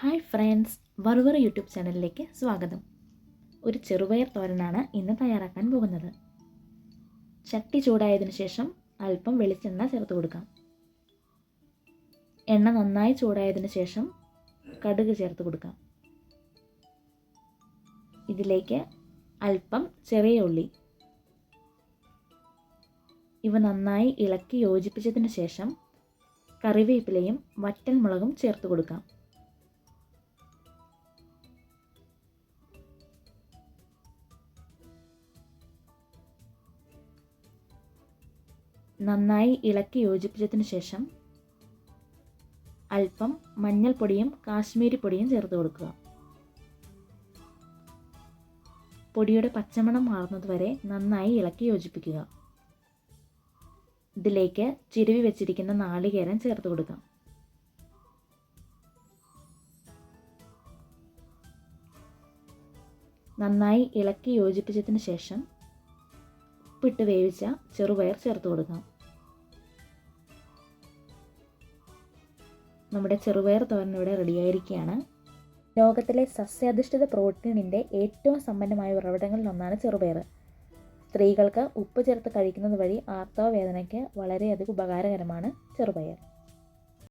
Hi friends, വറുവറ YouTube ചാനലിലേക്ക് സ്വാഗതം. ഒരു ചെറുപയർ തോരനാണ് ഇന്ന് തയ്യാറാക്കാൻ പോകുന്നത്. ചട്ടി ചൂടായതിനു ശേഷം അല്പം വെളിച്ചെണ്ണ ചേർത്ത് കൊടുക്കാം. എണ്ണ നന്നായി ചൂടായതിനു ശേഷം കടുക് ചേർത്ത് കൊടുക്കാം. ഇതിലേക്ക് അല്പം ചെറിയ ഉള്ളി ഇവ നന്നായി ഇളക്കി യോജിപ്പിച്ചതിന് ശേഷം കറിവേപ്പിലയും വറ്റൽമുളകും ചേർത്ത് കൊടുക്കാം. നന്നായി ഇളക്കി യോജിപ്പിച്ചതിന് ശേഷം അല്പം മഞ്ഞൾപ്പൊടിയും കാശ്മീരി പൊടിയും ചേർത്ത് കൊടുക്കുക. പൊടിയുടെ പച്ചമണം മാറുന്നതുവരെ നന്നായി ഇളക്കി യോജിപ്പിക്കുക. ഇതിലേക്ക് ചിരവി വെച്ചിരിക്കുന്ന നാളികേരം ചേർത്ത് കൊടുക്കാം. നന്നായി ഇളക്കി യോജിപ്പിച്ചതിന് ശേഷം ഉപ്പിട്ട് വേവിച്ച ചെറുപയർ ചേർത്ത് കൊടുക്കാം. നമ്മുടെ ചെറുപയർ തോരൻ ഇവിടെ റെഡിയായിരിക്കുകയാണ്. ലോകത്തിലെ സസ്യാധിഷ്ഠിത പ്രോട്ടീനിൻ്റെ ഏറ്റവും സമ്പന്നമായ ഉറവിടങ്ങളിലൊന്നാണ് ചെറുപയർ. സ്ത്രീകൾക്ക് ഉപ്പ് ചേർത്ത് കഴിക്കുന്നത് വഴി ആർത്തവ വേദനയ്ക്ക് വളരെയധികം ഉപകാരകരമാണ് ചെറുപയർ.